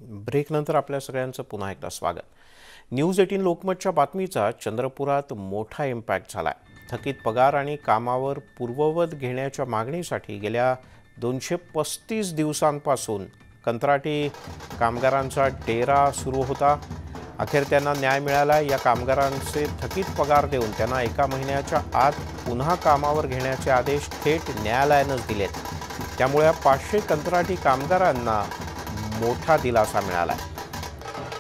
ब्रेकनंतर आपल्या सगळ्यांचं पुन्हा एकदा स्वागत। न्यूज 18 लोकमतच्या बातमीचा चंद्रपुरात मोठा इम्पॅक्ट झालाय। थकीत पगार आणि कामावर पूर्ववत घेण्याच्या मागणीसाठी गेल्या 235 दिवसांपासून कंत्राटी कामगारांचा डेरा सुरू होता। अखेर त्यांना न्याय मिळाला। या कामगारांचे थकीत पगार देऊन त्यांना एका महिन्याच्या आत पुन्हा कामावर घेण्याचे आदेश थेट न्यायालयानेच दिलेत। त्यामुळे 500 कंत्राटी कामगारांना मोठा दिलासा मिळाला।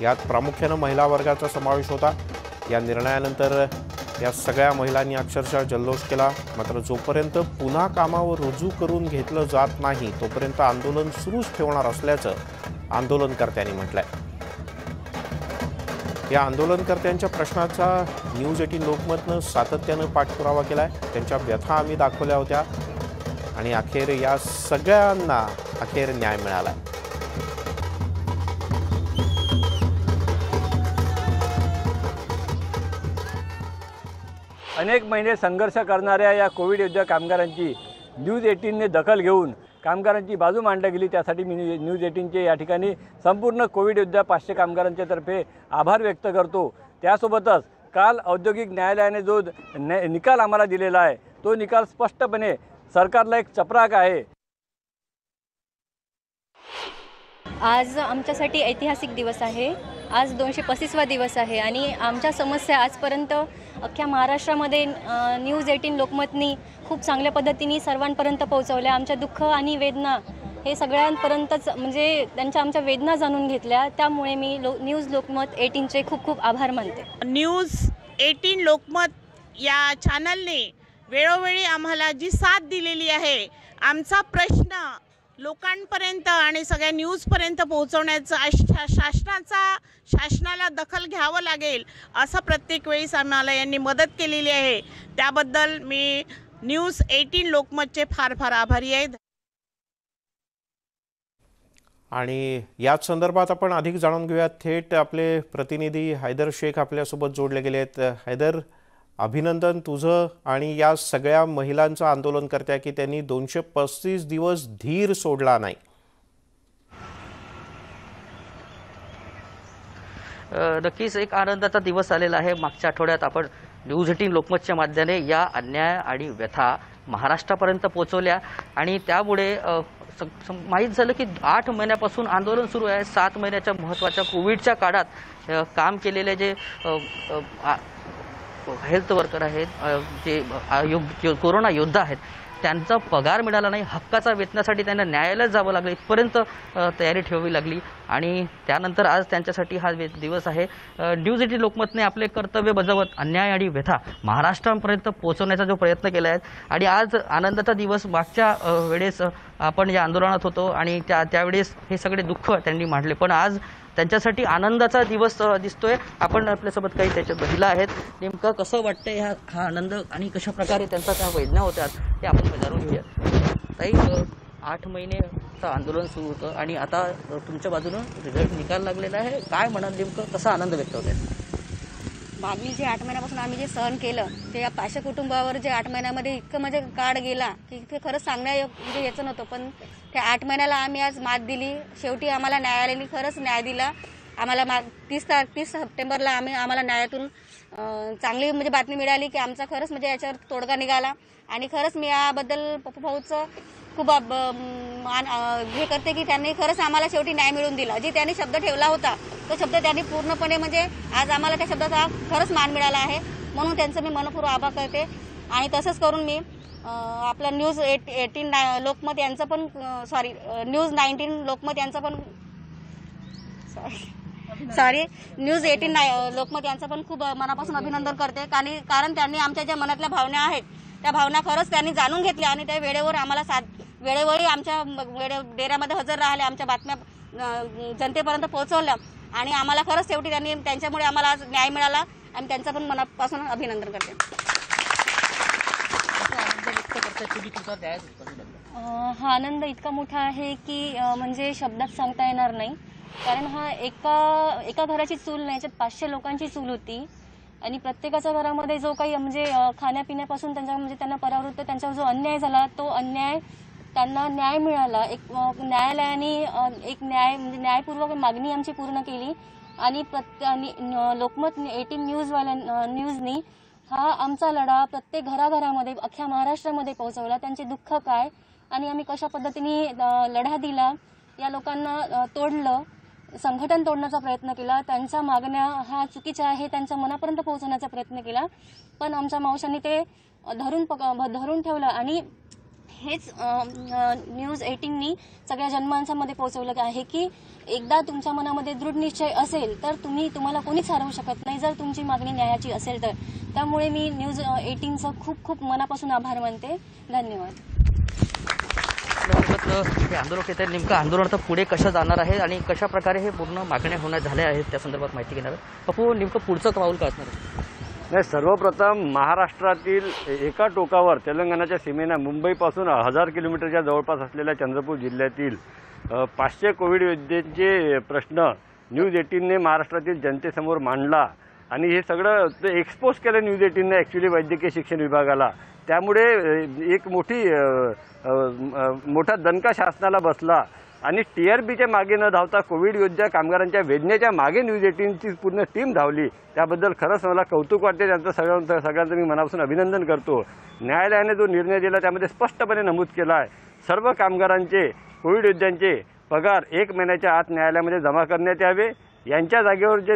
यात प्रामुख्याने महिला वर्गाचा समावेश होता। या निर्णयानंतर या सगळ्या महिलांनी अक्षरशः जल्लोष केला। मात्र जोपर्यंत पुन्हा कामावर रुजू करून घेतलं जात नाही तोपर्यंत आंदोलन सुरूच ठेवणार असल्याचं आंदोलनकर्त्यांनी म्हटलंय। या आंदोलनकर्त्यांच्या प्रश्नाचा न्यूज 18 लोकमतनं सातत्याने पाठपुरावा केलाय। त्यांच्या व्यथा आम्ही दाखवल्या होत्या आणि अखेर या सगळ्यांना न्याय मिळाला। अनेक महिने संघर्ष करणाऱ्या या कोविड योद्धा कामगारांची न्यूज 18ने दखल घेऊन कामगारांची बाजू मांडली गेली। त्यासाठी मी न्यूज 18चे या ठिकाणी संपूर्ण कोविड योद्धा 500 कामगारांच्या तर्फे आभार व्यक्त करतो। त्यासोबतच काल औद्योगिक न्यायालयाने जो निकाल आम्हाला दिलेला आहे तो निकाल स्पष्टपणे सरकारला एक चपराक आहे। आज आमच्यासाठी ऐतिहासिक दिवस आहे। आज 235वा दिवस आहे आणि आमच्या समस्या आजपर्यंत अख्ख्या महाराष्ट्रामध्ये न्यूज 18 लोकमतनी खूप चांगल्या पद्धतीने सर्वांपर्यंत पोहोचवल्या। आमच्या दुःख आणि वेदना हे सगळ्यांपर्यंतच म्हणजे त्यांच्या आमच्या वेदना जाणून घेतल्या। त्यामुळे मी न्यूज लोकमत 18चे खूप खूप आभार मानते। न्यूज 18 लोकमत या चॅनलने वेळोवेळी आम्हाला जी साथ दिलेली आहे, आमचा प्रश्न लोकांपर्यंत आणि सगळ्या न्यूजपर्यंत पोहोचवण्याचा शासनाला दखल घ्यावं लागेल असं प्रत्येक वेळेस आम्हाला यांनी मदत केलेली आहे। त्याबद्दल मी न्यूज 18 लोकमतचे फार फार आभारी आहे। आणि याच संदर्भात आपण अधिक जाणून घेऊयात। थेट आपले प्रतिनिधी हैदर शेख आपल्यासोबत जोडले गेले आहेत। हैदर, अभिनंदन तुझं आणि या सगळ्या महिलांचं आंदोलन करत्या की त्यांनी 235 दिवस धीर सोडला नाही। नक्कीच एक आनंदाचा दिवस आलेला आहे। मागच्या आठवड्यात आपण न्यूज 18 लोकमतच्या माध्यमाने या अन्याय आणि व्यथा महाराष्ट्रापर्यंत पोहोचवल्या आणि त्यामुळे माहीत झालं की 8 महिन्यापासून आंदोलन सुरू आहे। 7 महिन्याच्या महत्त्वाच्या कोविडच्या काळात काम केलेले जे हेल्थ वर्कर आहेत, जे कोरोना योद्धा आहेत, त्यांचा पगार मिळाला नाही। हक्काचा वेतनासाठी त्यांना न्यायालयात जावं लागलं, इथपर्यंत तयारी ठेवावी लागली आणि त्यानंतर आज त्यांच्यासाठी हा दिवस आहे। न्यूज 18 लोकमतने आपले कर्तव्य बजावत अन्याय आणि व्यथा महाराष्ट्रापर्यंत पोहोचवण्याचा जो प्रयत्न केला आहे आणि आज आनंदाचा दिवस। मागच्या वेळेस आपण या आंदोलनात होतो आणि त्यावेळेस हे सगळे दुःख त्यांनी मांडले, पण आज त्यांच्यासाठी आनंदाचा दिवस दिसतोय। आपण आपल्यासोबत काही त्याच्यात महिला आहेत। नेमकं कसं वाटतंय हा आनंद आणि कशा प्रकारे त्यांचा त्या वेदना होत्या ते आपण जाणून घेऊया। ताई, 8 महिनेचं आंदोलन सुरू होतं आणि आता तुमच्या बाजूनं रिझल्ट निकाल लागलेला आहे, काय म्हणाल, नेमकं कसा आनंद व्यक्त होत आहे? मागील जे 8 महिन्यापासून आम्ही जे सहन केलं ते या 500 कुटुंबावर जे 8 महिन्यामध्ये इतकं म्हणजे काळ गेला की ते खरंच म्हणजे याचं नव्हतं, पण त्या 8 महिन्याला आम्ही आज मात दिली। शेवटी आम्हाला न्यायालयाने खरंच न्याय दिला। आम्हाला 30 सप्टेंबरला आम्हाला न्यायालयातून चांगली म्हणजे बातमी मिळाली की आमचा खरंच म्हणजे याच्यावर तोडगा निघाला आणि खरंच मी याबद्दल पप्पू भाऊचं खूप हे करते की त्यांनी खरंच आम्हाला शेवटी न्याय मिळवून दिला। जे त्यांनी शब्द ठेवला होता तो शब्द त्यांनी पूर्णपणे म्हणजे आज आम्हाला त्या शब्दाचा खरंच मान मिळाला आहे, म्हणून त्यांचं मी मनपूर्वक आभार करते। आणि तसंच करून मी आपलं न्यूज 18 लोकमत यांचं पण न्यूज 19 लोकमत यांचं पण न्यूज 18 लोकमत यांचं पण खूप मनापासून अभिनंदन करते। कारण त्यांनी आमच्या ज्या मनातल्या भावना आहेत त्या भावना खरंच त्यांनी जाणून घेतल्या आणि त्या वेळेवर आम्हाला वेळेवरही आमच्या डेऱ्यामध्ये हजर राहिले, आमच्या बातम्या जनतेपर्यंत पोहोचवल्या आणि आम्हाला खरंच शेवटी त्यांच्यामुळे आम्हाला आज न्याय मिळाला आणि त्यांचं पण मनापासून अभिनंदन करते। हा आनंद इतका मोठा आहे की म्हणजे शब्दात सांगता येणार नाही। कारण हा एका घराची चूल नाही, याच्यात 500 लोकांची चूल होती आणि प्रत्येकाच्या घरामध्ये जो काही म्हणजे खाण्यापिण्यापासून त्यांना परावृत्त त्यांच्यावर जो अन्याय झाला तो अन्याय त्यांना न्याय मिळाला. एक न्यायालयाने एक म्हणजे न्यायपूर्वक मागणी आमची पूर्ण केली आणि लोकमत 18 न्यूजनी हा आमचा लढा प्रत्येक घराघरामध्ये अख्ख्या महाराष्ट्रामध्ये पोहोचवला. त्यांचे दुःख काय आणि आम्ही कशा पद्धतीने लढा दिला, या लोकांना तोडलं, संघटन तोडण्याचा प्रयत्न केला, त्यांच्या मागण्या हा चुकीच्या आहे त्यांच्या मनापर्यंत पोहोचवण्याचा प्रयत्न केला. पण आमच्या मावशांनी ते धरून ठेवलं आणि हेच न्यूज 18नी सगळ्या जनमानसामध्ये पोहोचवलं आहे की एकदा तुमच्या मनामध्ये दृढ निश्चय असेल तर तुम्हाला कोणीच हरवू शकत नाही, जर तुमची मागणी न्यायाची असेल तर. त्यामुळे मी न्यूज 18चं खूप खूप मनापासून आभार मानते. धन्यवाद. हे आंदोलन येते, नेमकं आंदोलन आता पुढे कसं जाणार आहे आणि कशा प्रकारे हे पूर्ण मागण्या होण्यात झाल्या आहेत त्या संदर्भात माहिती घेणार आहे. पप्पू, नेमकं पुढचं पाऊल काय असणार आहे? नाही, सर्वप्रथम महाराष्ट्रातील एका टोकावर तेलंगणाच्या सीमेनं मुंबईपासून 1000 किलोमीटरच्या जवळपास असलेल्या चंद्रपूर जिल्ह्यातील 500 कोविड योद्ध्यांचे प्रश्न न्यूज 18ने महाराष्ट्रातील जनतेसमोर मांडला आणि हे सगळं एक्सपोज केलं न्यूज 18ने ॲक्च्युली वैद्यकीय शिक्षण विभागाला. त्यामुळे एक मोठा दणका शासनाला बसला आणि TRPच्या मागे न धावता कोविड योद्धा कामगारांच्या वेदनेच्या मागे न्यूज 18ची पूर्ण टीम धावली. त्याबद्दल खरंच मला कौतुक वाटते, त्यांचं सगळ्यांचं मी मनापासून अभिनंदन करतो. न्यायालयाने जो निर्णय दिला त्यामध्ये स्पष्टपणे नमूद केला आहे सर्व कामगारांचे कोविड योद्ध्यांचे पगार 1 महिन्याच्या आत न्यायालयामध्ये जमा करण्यात यावे. यांच्या जागेवर जे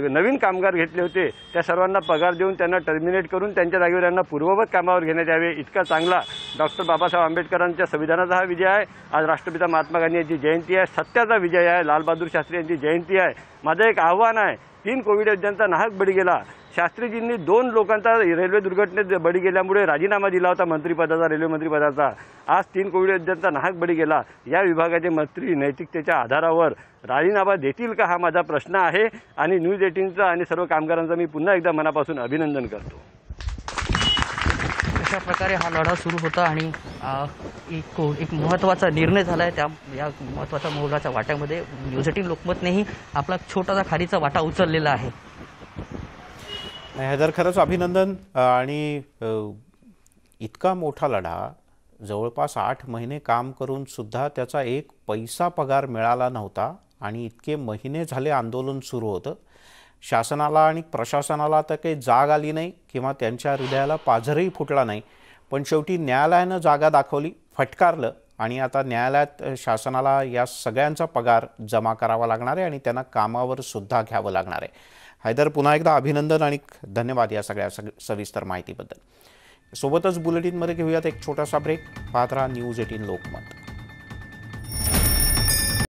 नवीन कामगार घेतले होते त्या सर्वांना पगार देऊन त्यांना टर्मिनेट करून त्यांच्या जागेवर यांना पूर्ववत कामावर घेण्यात यावे. इतका चांगला डॉक्टर बाबासाहेब आंबेडकरांच्या संविधानाचा हा विजय आहे. आज राष्ट्रपिता महात्मा गांधी यांची जयंती आहे, सत्याचा विजय आहे, लालबहादूर शास्त्री यांची जयंती आहे. माझं एक आव्हान आहे, 3 कोविड योद्ध्यांचा नाहक बळी गेला. शास्त्रीजींनी 2 लोकांचा रेल्वे दुर्घटनेत बळी गेल्यामुळे राजीनामा दिला होता मंत्रिपदाचा, रेल्वे मंत्रिपदाचा. आज 3 कोविड योद्ध्यांचा नाहक बळी गेला. या विभागाचे मंत्री नैतिकतेच्या आधारावर राजीनामा देतील का, हा माझा प्रश्न आहे. आणि न्यूज 18चा आणि सर्व कामगारांचं मी पुन्हा एकदा मनापासून अभिनंदन करतो. अशा प्रकारे हा लढा सुरू होता आणि एक महत्त्वाचा निर्णय झाला आहे. या महत्त्वाच्या मोलाच्या वाट्यामध्ये न्यूज 18 लोकमतनेही आपला छोटासा खारीचा वाटा उचललेला आहे. हैदर, खरंच अभिनंदन. आणि इतका मोठा लढा, जवळपास 8 महिने काम करून सुद्धा त्याचा 1 पैसा पगार मिळाला नव्हता आणि इतके महिने झाले आंदोलन सुरू होतं. शासनाला आणि प्रशासनाला तर काही जाग आली नाही किंवा त्यांच्या हृदयाला पाझरही फुटला नाही. पण शेवटी न्यायालयानं जागा दाखवली, फटकारलं आणि आता न्यायालयात शासनाला या सगळ्यांचा पगार जमा करावा लागणार आहे आणि त्यांना कामावर सुद्धा घ्यावं लागणार आहे. हैदर, पुन्हा एकदा अभिनंदन आणि धन्यवाद या सगळ्या सविस्तर माहितीबद्दल. सोबतच बुलेटिनमध्ये घेऊयात एक छोटासा ब्रेक. पाहत राहा न्यूज 18 लोकमत.